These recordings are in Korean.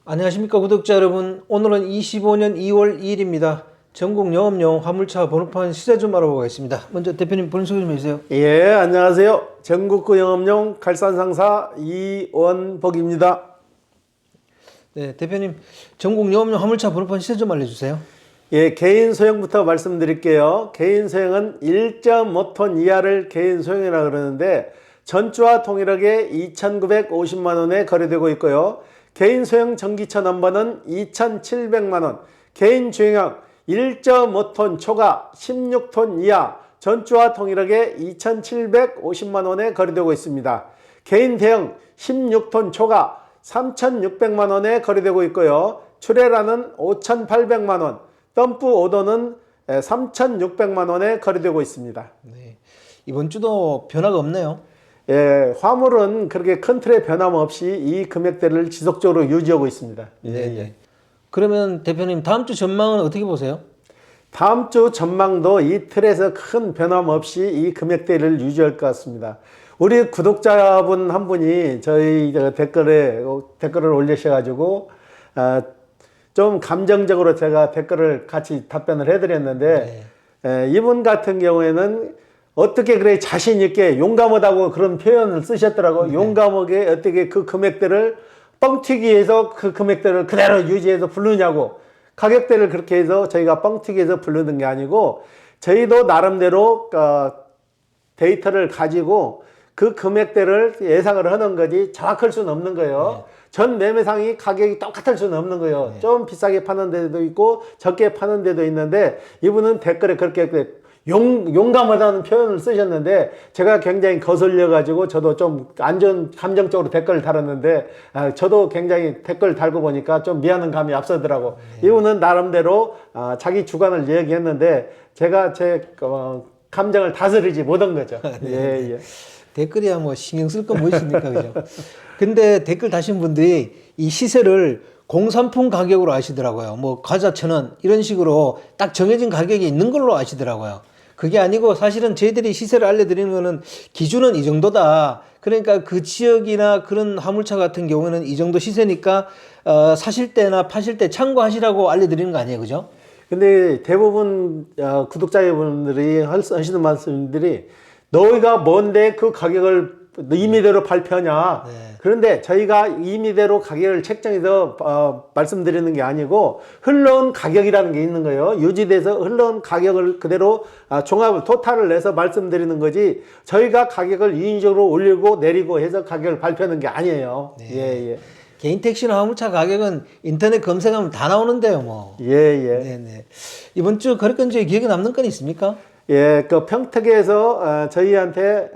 안녕하십니까 구독자 여러분. 오늘은 25년 2월 2일입니다. 전국 영업용 화물차 번호판 시세 좀 알아보겠습니다. 먼저 대표님 본인 소개 좀 해주세요. 예, 안녕하세요. 전국구 영업용 갈산상사 이원복입니다. 네, 대표님 전국 영업용 화물차 번호판 시세 좀 알려주세요. 예, 개인 소형부터 말씀드릴게요. 개인 소형은 1.5톤 이하를 개인 소형이라 그러는데 전주와 동일하게 2,950만 원에 거래되고 있고요. 개인 소형 전기차 넘버는 2,700만 원, 개인 주행형 1.5톤 초과 16톤 이하 전주와 동일하게 2,750만 원에 거래되고 있습니다. 개인 대형 16톤 초과 3,600만 원에 거래되고 있고요. 출애라는 5,800만 원, 덤프 오더는 3,600만 원에 거래되고 있습니다. 네, 이번 주도 변화가 없네요. 예, 화물은 그렇게 큰 틀의 변함없이 이 금액대를 지속적으로 유지하고 있습니다. 네. 그러면 대표님 다음 주 전망은 어떻게 보세요? 다음 주 전망도 이 틀에서 큰 변함없이 이 금액대를 유지할 것 같습니다. 우리 구독자분 한 분이 저희 댓글을 올리셔가지고 좀 감정적으로 제가 댓글을 같이 답변을 해드렸는데 이분 같은 경우에는 어떻게 그래 자신 있게 용감하다고 그런 표현을 쓰셨더라고. 용감하게 어떻게 그 금액대를 뻥튀기해서 그 금액대를 그대로 유지해서 부르냐고. 가격대를 그렇게 해서 저희가 뻥튀기해서 부르는 게 아니고 저희도 나름대로 데이터를 가지고 그 금액대를 예상을 하는 거지 정확할 수는 없는 거예요. 전 매매상이 가격이 똑같을 수는 없는 거예요. 좀 비싸게 파는 데도 있고 적게 파는 데도 있는데 이분은 댓글에 그렇게 용감하다는 표현을 쓰셨는데 제가 굉장히 거슬려 가지고 저도 좀 안 좋은 감정적으로 댓글을 달았는데 저도 굉장히 댓글 달고 보니까 좀 미안한 감이 앞서더라고. 이분은 나름대로 자기 주관을 얘기했는데 제가 제 감정을 다스리지 못한 거죠. 예. 댓글이야 뭐 신경 쓸 건 뭐 있습니까, 그죠? 근데 댓글 다신 분들이 이 시세를 공산품 가격으로 아시더라고요. 뭐 과자 1,000원 이런 식으로 딱 정해진 가격이 있는 걸로 아시더라고요. 그게 아니고 사실은 저희들이 시세를 알려드리는 거는 기준은 이 정도다. 그러니까 그 지역이나 그런 화물차 같은 경우는 이 정도 시세니까 사실 때나 파실 때 참고하시라고 알려드리는 거 아니에요, 그죠? 근데 대부분 구독자분들이 하시는 말씀들이 너희가 뭔데 그 가격을 임의대로 발표하냐. 그런데 저희가 임의대로 가격을 책정해서 말씀드리는 게 아니고 흘러온 가격이라는 게 있는 거예요. 유지돼서 흘러온 가격을 그대로 종합을 토탈을 내서 말씀드리는 거지 저희가 가격을 인위적으로 올리고 내리고 해서 가격을 발표하는 게 아니에요. 예. 개인 택시나 화물차 가격은 인터넷 검색하면 다 나오는데요, 뭐. 예. 네네. 이번 주 거래건 중에 기억에 남는 건 있습니까? 예, 그 평택에서 저희한테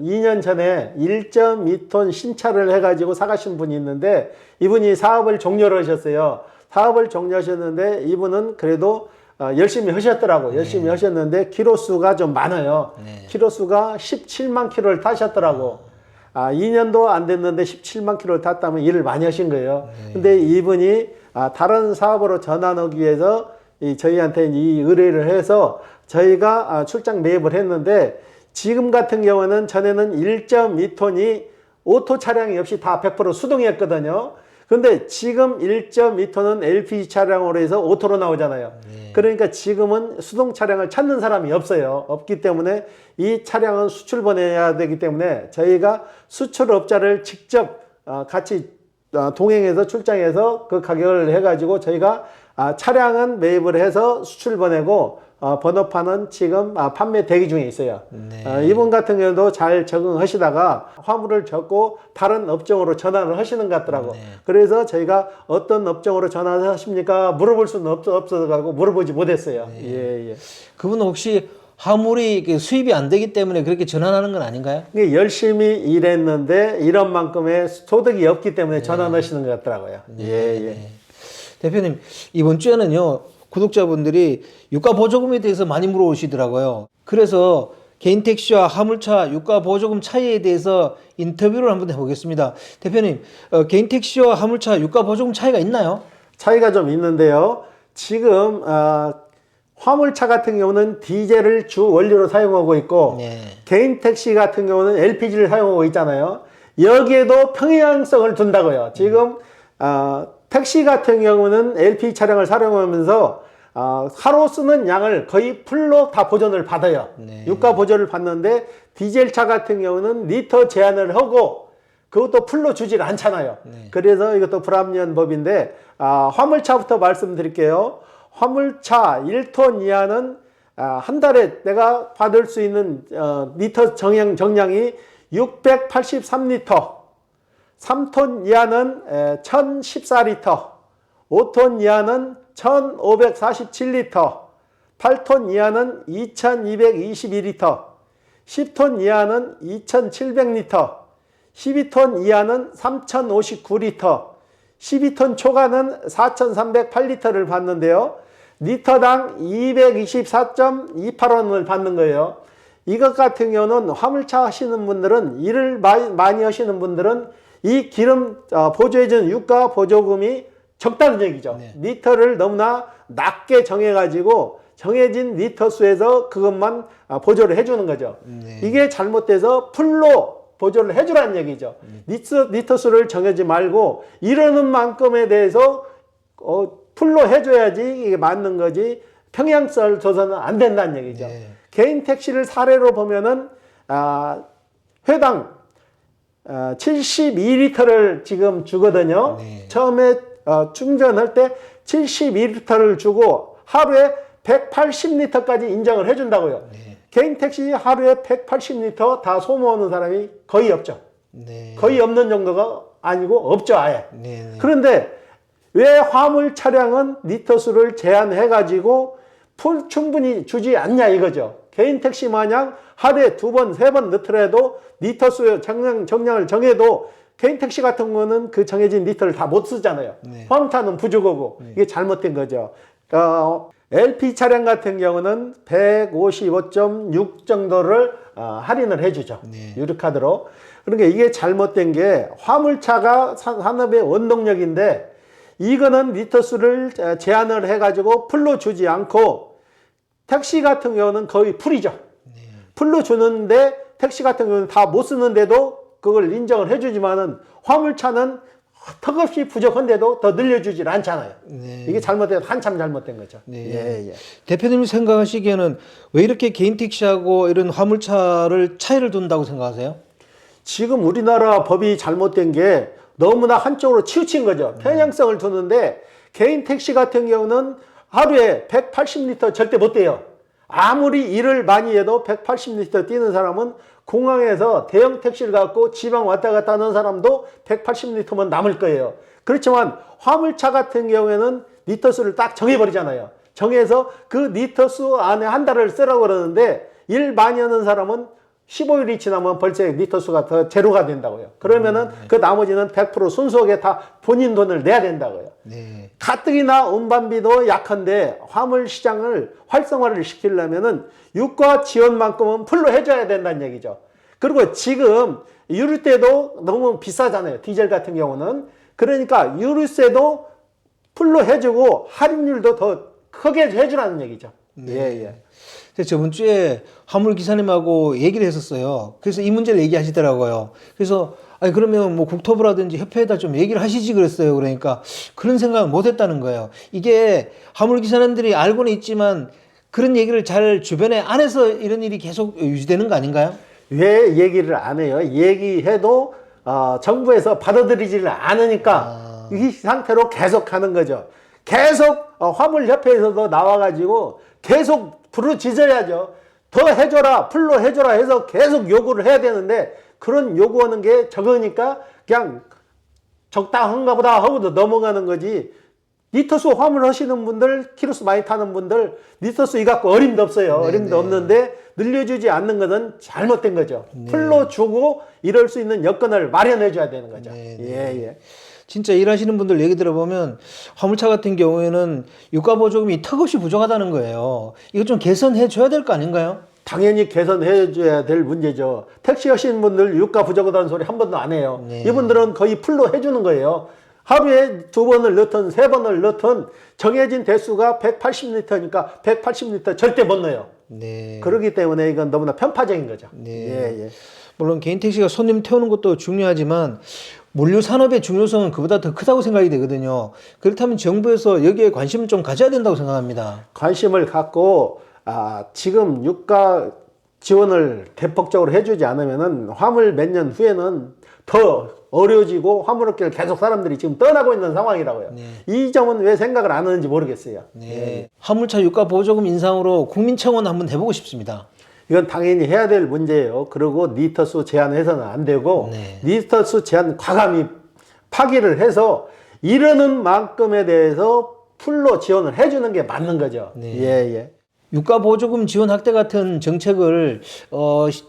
2년 전에 1.2톤 신차를 해가지고 사가신 분이 있는데 이분이 사업을 종료를 하셨어요. 사업을 종료하셨는데 이분은 그래도 열심히 하셨더라고. 열심히 하셨는데 키로수가 좀 많아요. 키로수가 17만 키로를 타셨더라고. 2년도 안 됐는데 17만 키로를 탔다면 일을 많이 하신 거예요. 근데 이분이 다른 사업으로 전환하기 위해서 저희한테 이 의뢰를 해서 저희가 출장 매입을 했는데 지금 같은 경우는 전에는 1.2톤이 오토 차량이 없이 다 100% 수동이었거든요. 근데 지금 1.2톤은 LPG 차량으로 해서 오토로 나오잖아요. 그러니까 지금은 수동 차량을 찾는 사람이 없어요. 없기 때문에 이 차량은 수출 보내야 되기 때문에 저희가 수출업자를 직접 같이 동행해서 출장해서 그 가격을 해가지고 저희가 차량은 매입을 해서 수출 보내고 번호판은 지금 판매 대기 중에 있어요. 이분 같은 경우도 잘 적응하시다가 화물을 접고 다른 업종으로 전환을 하시는 것 같더라고. 그래서 저희가 어떤 업종으로 전환을 하십니까? 물어볼 수는 없어가지고 물어보지 못했어요. 예. 그분은 혹시 화물이 수입이 안 되기 때문에 그렇게 전환하는 건 아닌가요? 열심히 일했는데 이런 만큼의 소득이 없기 때문에 전환하시는 것 같더라고요. 예. 대표님, 이번 주에는요, 구독자분들이 유가 보조금에 대해서 많이 물어오시더라고요. 그래서 개인 택시와 화물차 유가 보조금 차이에 대해서 인터뷰를 한번 해보겠습니다. 대표님, 개인 택시와 화물차 유가 보조금 차이가 있나요? 차이가 좀 있는데요. 지금 화물차 같은 경우는 디젤을 주 원료로 사용하고 있고 개인 택시 같은 경우는 LPG를 사용하고 있잖아요. 여기에도 평행성을 둔다고요. 지금 택시 같은 경우는 LP 차량을 사용하면서 하루 쓰는 양을 거의 풀로 다 보전을 받아요. 네. 유가 보전을 받는데 디젤차 같은 경우는 리터 제한을 하고 그것도 풀로 주질 않잖아요. 네. 그래서 이것도 불합리한 법인데 화물차부터 말씀드릴게요. 화물차 1톤 이하는 한 달에 내가 받을 수 있는 리터 정량이 683리터, 3톤 이하는 1014리터, 5톤 이하는 1547리터, 8톤 이하는 2222리터, 10톤 이하는 2700리터, 12톤 이하는 3059리터, 12톤 초과는 4308리터를 받는데요. 리터당 224.28원을 받는 거예요. 이것 같은 경우는 화물차 하시는 분들은, 일을 많이 하시는 분들은 이 기름 보조해준 유가 보조금이 적다는 얘기죠. 네. 리터를 너무나 낮게 정해가지고 정해진 리터 수에서 그것만 보조를 해주는 거죠. 네. 이게 잘못돼서 풀로 보조를 해주라는 얘기죠. 리터 수를 정하지 말고 이러는 만큼에 대해서 풀로 해줘야지 이게 맞는 거지 평양썰 줘서는 안 된다는 얘기죠. 네. 개인 택시를 사례로 보면은 회당 72리터를 지금 주거든요. 네. 처음에 충전할 때 72리터를 주고 하루에 180리터까지 인정을 해준다고요. 네. 개인 택시 하루에 180리터 다 소모하는 사람이 거의 없죠. 네. 거의 없는 정도가 아니고 없죠, 아예. 네. 그런데 왜 화물 차량은 리터 수를 제한해가지고 충분히 주지 않냐 이거죠. 개인 택시 마냥 하루에 2번, 3번 넣더라도 리터 수 정량을 정해도 개인 택시 같은 거는 그 정해진 리터를 다 못 쓰잖아요. 네. 화물차는 부족하고 이게 잘못된 거죠. LP 차량 같은 경우는 155.6 정도를 할인을 해주죠. 네. 유료카드로. 그러니까 이게 잘못된 게 화물차가 산업의 원동력인데 이거는 리터 수를 제한을 해가지고 풀로 주지 않고 택시 같은 경우는 거의 풀이죠. 네. 풀로 주는데 택시 같은 경우는 다 못 쓰는데도 그걸 인정을 해주지만은 화물차는 턱없이 부족한데도 더 늘려주질 않잖아요. 네. 이게 잘못된 한참 잘못된 거죠. 네. 예, 예. 대표님이 생각하시기에는 왜 이렇게 개인 택시하고 이런 화물차를 차이를 둔다고 생각하세요? 지금 우리나라 법이 잘못된 게 너무나 한쪽으로 치우친 거죠. 편향성을 두는데 개인 택시 같은 경우는 하루에 180리터 절대 못 돼요. 아무리 일을 많이 해도 180리터 뛰는 사람은 공항에서 대형 택시를 갖고 지방 왔다 갔다 하는 사람도 180리터만 남을 거예요. 그렇지만 화물차 같은 경우에는 리터 수를 딱 정해버리잖아요. 정해서 그 리터 수 안에 한 달을 쓰라고 그러는데 일 많이 하는 사람은 15일이 지나면 벌써 리터 수가 더 제로가 된다고요. 그러면은 그 나머지는 100% 순수하게 다 본인 돈을 내야 된다고요. 네. 가뜩이나 운반비도 약한데 화물 시장을 활성화를 시키려면은 유가 지원만큼은 풀로 해줘야 된다는 얘기죠. 그리고 지금 유류세도 너무 비싸잖아요. 디젤 같은 경우는. 그러니까 유류세도 풀로 해주고 할인율도 더 크게 해주라는 얘기죠. 네. 예, 예. 그래서 저번 주에 화물 기사님하고 얘기를 했었어요. 그래서 이 문제를 얘기하시더라고요. 그래서 아니 그러면 뭐 국토부라든지 협회에다 좀 얘기를 하시지 그랬어요. 그러니까 그런 생각을 못 했다는 거예요. 이게 화물 기사님들이 알고는 있지만 그런 얘기를 잘 주변에 안 해서 이런 일이 계속 유지되는 거 아닌가요? 왜 얘기를 안 해요? 얘기해도 정부에서 받아들이지를 않으니까 이 상태로 계속 가는 거죠. 계속 화물협회에서도 나와가지고 계속 부르짖어야죠. 더 해줘라, 풀로 해줘라 해서 계속 요구를 해야 되는데 그런 요구하는 게 적으니까 그냥 적당한가 보다 하고도 넘어가는 거지. 리터수 화물 하시는 분들, 키로수 많이 타는 분들 리터수 이 갖고 어림도 없어요. 네네. 어림도 없는데 늘려주지 않는 것은 잘못된 거죠. 네. 풀로 주고 이럴 수 있는 여건을 마련해 줘야 되는 거죠. 네네. 예, 예. 진짜 일하시는 분들 얘기 들어보면 화물차 같은 경우에는 유가 보조금이 턱없이 부족하다는 거예요. 이거 좀 개선해 줘야 될 거 아닌가요? 당연히 개선해 줘야 될 문제죠. 택시 하시는 분들 유가 부족하다는 소리 한 번도 안 해요. 네. 이분들은 거의 풀로 해주는 거예요. 하루에 2번을 넣든 3번을 넣든 정해진 대수가 180리터니까 180리터 절대 못 넣어요. 네. 그렇기 때문에 이건 너무나 편파적인 거죠. 네. 예, 예. 물론 개인 택시가 손님 태우는 것도 중요하지만 물류 산업의 중요성은 그보다 더 크다고 생각이 되거든요. 그렇다면 정부에서 여기에 관심을 좀 가져야 된다고 생각합니다. 관심을 갖고 지금 유가 지원을 대폭적으로 해주지 않으면은 화물 몇 년 후에는 더 어려워지고 화물업계를 계속 사람들이 지금 떠나고 있는 상황이라고요. 네. 이 점은 왜 생각을 안 하는지 모르겠어요. 네. 화물차 유가 보조금 인상으로 국민청원 한번 해보고 싶습니다. 이건 당연히 해야 될 문제예요. 그리고 리터수 제한해서는 안 되고 네. 리터수 제한 과감히 파기를 해서 이르는 만큼에 대해서 풀로 지원을 해주는 게 맞는 거죠. 네. 예. 유가 보조금 지원 확대 같은 정책을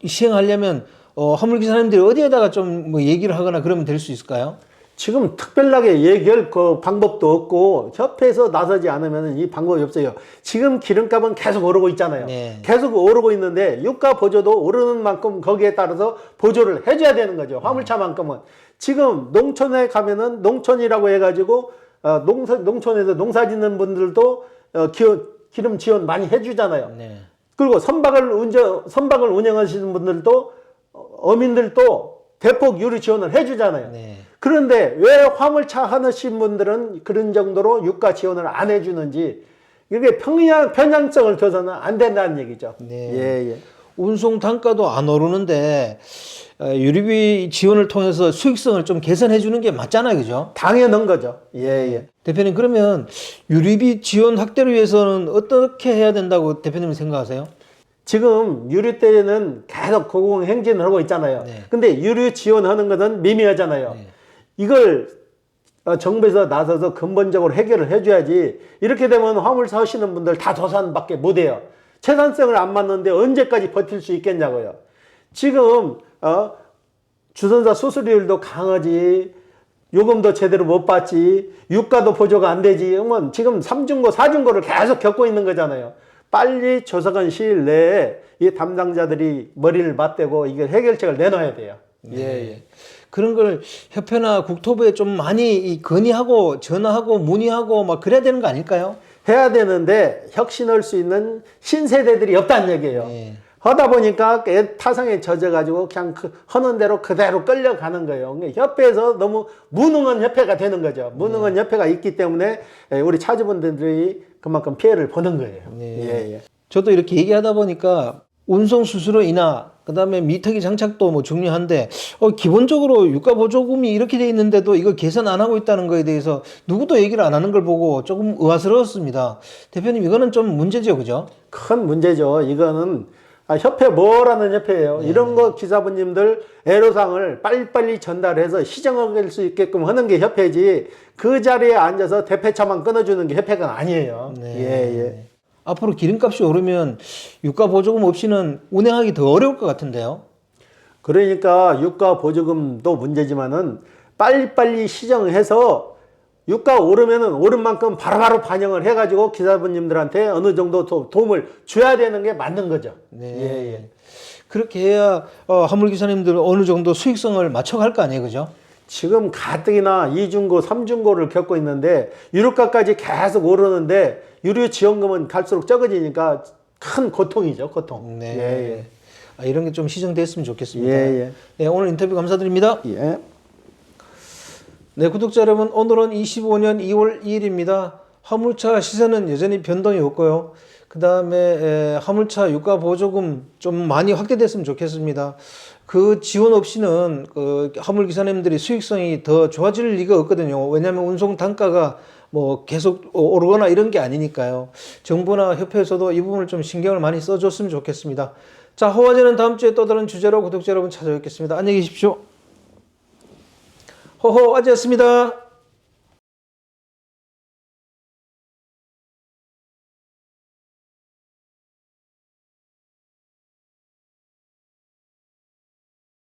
시행하려면 화물기사님들이 어디에다가 좀 뭐 얘기를 하거나 그러면 될 수 있을까요? 지금 특별하게 얘기할 그 방법도 없고 협회에서 나서지 않으면 이 방법이 없어요. 지금 기름값은 계속 오르고 있잖아요. 네. 계속 오르고 있는데 유가 보조도 오르는 만큼 거기에 따라서 보조를 해줘야 되는 거죠. 화물차만큼은. 지금 농촌에 가면은 농촌이라고 해가지고 농촌에서 농사 짓는 분들도 기름 지원 많이 해주잖아요. 네. 그리고 선박을 운영하시는 분들도 어민들도 대폭 유류 지원을 해주잖아요. 네. 그런데 왜 화물차 하시는 분들은 그런 정도로 유가 지원을 안 해주는지 이게 편향성을 둬서는 안 된다는 얘기죠. 네. 예. 운송 단가도 안 오르는데 유류비 지원을 통해서 수익성을 좀 개선해 주는 게 맞잖아요, 그죠? 당연한 거죠. 예. 대표님, 그러면 유류비 지원 확대를 위해서는 어떻게 해야 된다고 대표님은 생각하세요? 지금 유류 때는 계속 고공행진을 하고 있잖아요. 네. 근데 유류 지원하는 것은 미미하잖아요. 네. 이걸 정부에서 나서서 근본적으로 해결을 해줘야지. 이렇게 되면 화물 사시는 분들 다 도산밖에 못해요. 채산성을 안 맞는데 언제까지 버틸 수 있겠냐고요. 지금 주선사 수수료율도 강하지, 요금도 제대로 못 받지, 유가도 보조가 안 되지. 그러면 지금 3중고, 4중고를 계속 겪고 있는 거잖아요. 빨리 조사관 시일 내에 이 담당자들이 머리를 맞대고 이게 해결책을 내놔야 돼요. 예. 그런 걸 협회나 국토부에 좀 많이 건의하고 전화하고 문의하고 막 그래야 되는 거 아닐까요? 해야 되는데 혁신할 수 있는 신세대들이 없다는 얘기예요. 네. 하다 보니까 타성에 젖어가지고 그냥 하는 대로 그대로 끌려가는 거예요. 협회에서 너무 무능한 협회가 되는 거죠. 무능한 협회가 있기 때문에 우리 차주분들이 그만큼 피해를 보는 거예요. 네. 예. 저도 이렇게 얘기하다 보니까 운송 수수료 인하, 그다음에 미터기 장착도 뭐 중요한데 기본적으로 유가 보조금이 이렇게 돼 있는데도 이걸 개선 안 하고 있다는 거에 대해서 누구도 얘기를 안 하는 걸 보고 조금 의아스러웠습니다. 대표님, 이거는 좀 문제죠, 그죠? 큰 문제죠. 이거는 협회 뭐라는 협회예요. 이런 거 기사분님들 애로사항을 빨리빨리 전달해서 시정할 수 있게끔 하는 게 협회지, 그 자리에 앉아서 대패차만 끊어주는 게 협회가 아니에요. 네. 예. 앞으로 기름값이 오르면 유가 보조금 없이는 운행하기 더 어려울 것 같은데요. 그러니까 유가 보조금도 문제지만은 빨리빨리 시정해서 유가 오르면은 오른 만큼 바로바로 반영을 해가지고 기사분님들한테 어느 정도 도움을 줘야 되는 게 맞는 거죠. 네. 예. 그렇게 해야 화물기사님들은 어느 정도 수익성을 맞춰갈 거 아니에요, 그죠? 지금 가뜩이나 2중고, 3중고를 겪고 있는데 유류가까지 계속 오르는데 유류 지원금은 갈수록 적어지니까 큰 고통이죠, 고통. 네. 이런 게 좀 시정됐으면 좋겠습니다. 예. 네, 오늘 인터뷰 감사드립니다. 예. 네, 구독자 여러분, 오늘은 25년 2월 2일입니다. 화물차 시세는 여전히 변동이 없고요. 그 다음에 화물차 유가 보조금 좀 많이 확대됐으면 좋겠습니다. 그 지원 없이는 그 화물 기사님들이 수익성이 더 좋아질 리가 없거든요. 왜냐하면 운송 단가가 뭐 계속 오르거나 이런 게 아니니까요. 정부나 협회에서도 이 부분을 좀 신경을 많이 써줬으면 좋겠습니다. 자, 호화제는 다음 주에 또 다른 주제로 구독자 여러분 찾아뵙겠습니다. 안녕히 계십시오. 호호화제였습니다.